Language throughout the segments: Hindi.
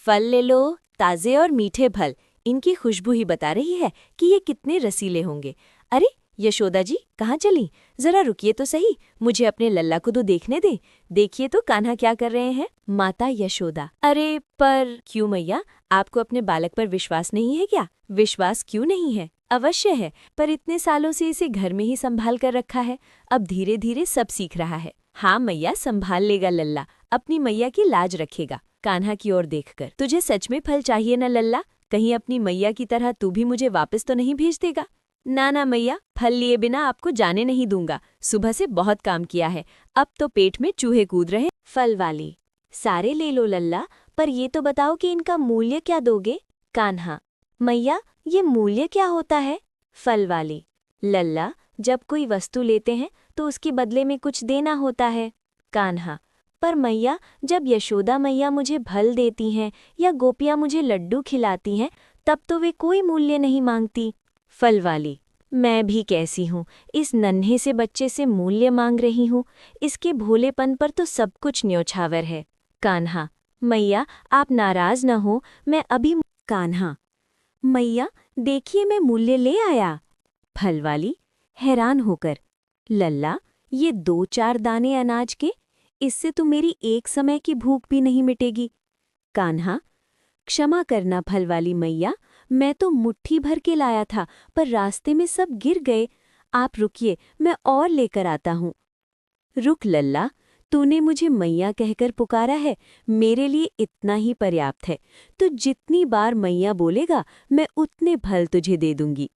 फल ले लो, ताजे और मीठे फल। इनकी खुशबू ही बता रही है कि ये कितने रसीले होंगे। अरे यशोदा जी कहाँ चली? जरा रुकिए तो सही, मुझे अपने लल्ला को तो देखने दे। देखिए तो कान्हा क्या कर रहे हैं। माता यशोदा: अरे पर क्यों मैया, आपको अपने बालक पर विश्वास नहीं है क्या? विश्वास क्यों नहीं है, अवश्य है, पर इतने सालों से इसे घर में ही संभाल कर रखा है, अब धीरे धीरे सब सीख रहा है। हाँ मैया, संभाल लेगा लल्ला, अपनी मैया की लाज रखेगा। कान्हा की ओर देखकर: तुझे सच में फल चाहिए न लल्ला? कहीं अपनी मैया की तरह तू भी मुझे वापस तो नहीं भेज देगा? ना ना मैया, फल लिए बिना आपको जाने नहीं दूंगा। सुबह से बहुत काम किया है, अब तो पेट में चूहे कूद रहे। फल वाली: सारे ले लो लल्ला, पर ये तो बताओ कि इनका मूल्य क्या दोगे? कान्हा: मैया, ये मूल्य क्या होता है? फल वाली: लल्ला, जब कोई वस्तु लेते हैं तो उसके बदले में कुछ देना होता है। कान्हा: पर मैया, जब यशोदा मैया मुझे फल देती हैं या गोपियाँ मुझे लड्डू खिलाती हैं, तब तो वे कोई मूल्य नहीं मांगती। फल वाली: मैं भी कैसी हूँ, इस नन्हे से बच्चे से मूल्य मांग रही हूँ, इसके भोलेपन पर तो सब कुछ न्योछावर है। कान्हा: मैया, आप नाराज न हो, मैं अभी। कान्हा: मैया, देखिए मैं मूल्य ले आया। फल वाली हैरान होकर: लल्ला, ये 2-4 दाने अनाज के, इससे तो मेरी एक समय की भूख भी नहीं मिटेगी। कान्हा: क्षमा करना फल वाली मैया, मैं तो मुट्ठी भर के लाया था, पर रास्ते में सब गिर गए। आप रुकिए, मैं और लेकर आता हूँ। रुक लल्ला, तूने मुझे मैया कहकर पुकारा है, मेरे लिए इतना ही पर्याप्त है। तो जितनी बार मैया बोलेगा, मैं उतने फल तुझे दे दूंगी।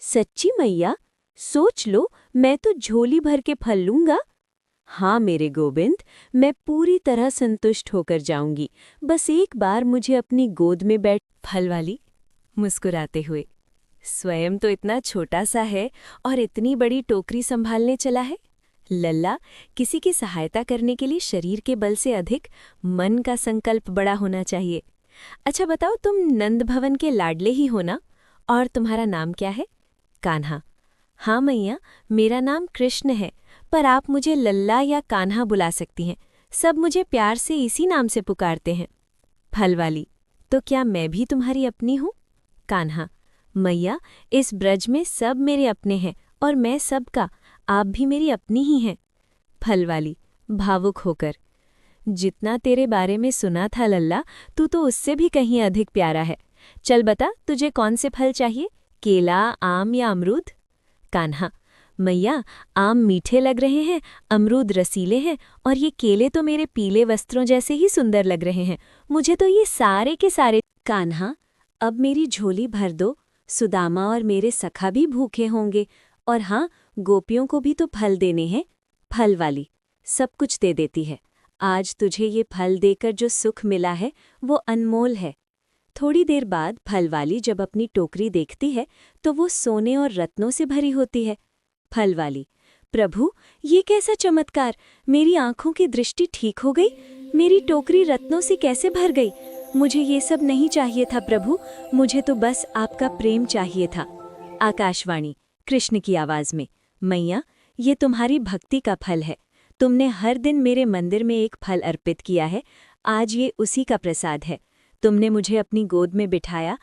सच्ची मैया? सोच लो, मैं तो झोली भर के फल लूंगा। हाँ मेरे गोविंद, मैं पूरी तरह संतुष्ट होकर जाऊंगी, बस एक बार मुझे अपनी गोद में बैठ। फल वाली मुस्कुराते हुए: स्वयं तो इतना छोटा सा है और इतनी बड़ी टोकरी संभालने चला है। लल्ला, किसी की सहायता करने के लिए शरीर के बल से अधिक मन का संकल्प बड़ा होना चाहिए। अच्छा बताओ, तुम नंद भवन के लाडले ही हो ना? और तुम्हारा नाम क्या है? कान्हा: हाँ मैया, मेरा नाम कृष्ण है, पर आप मुझे लल्ला या कान्हा बुला सकती हैं, सब मुझे प्यार से इसी नाम से पुकारते हैं। फल वाली: तो क्या मैं भी तुम्हारी अपनी हूँ? कान्हा: मैया, इस ब्रज में सब मेरे अपने हैं और मैं सबका, आप भी मेरी अपनी ही हैं। फल वाली भावुक होकर: जितना तेरे बारे में सुना था लल्ला, तू तो उससे भी कहीं अधिक प्यारा है। चल बता, तुझे कौन से फल चाहिए, केला, आम या अमरूद? कान्हा: मैया, आम मीठे लग रहे हैं, अमरूद रसीले हैं, और ये केले तो मेरे पीले वस्त्रों जैसे ही सुंदर लग रहे हैं। मुझे तो ये सारे के सारे। कान्हा: अब मेरी झोली भर दो, सुदामा और मेरे सखा भी भूखे होंगे, और हाँ, गोपियों को भी तो फल देने हैं। फल वाली सब कुछ दे देती है। आज तुझे ये फल देकर जो सुख मिला है वो अनमोल है। थोड़ी देर बाद फल वाली जब अपनी टोकरी देखती है तो वो सोने और रत्नों से भरी होती है। फल वाली: प्रभु, ये कैसा चमत्कार, मेरी आंखों की दृष्टि ठीक हो गई, मेरी टोकरी रत्नों से कैसे भर गई। मुझे ये सब नहीं चाहिए था प्रभु, मुझे तो बस आपका प्रेम चाहिए था। आकाशवाणी कृष्ण की आवाज में: मैया, ये तुम्हारी भक्ति का फल है। तुमने हर दिन मेरे मंदिर में एक फल अर्पित किया है, आज ये उसी का प्रसाद है। तुमने मुझे अपनी गोद में बिठाया,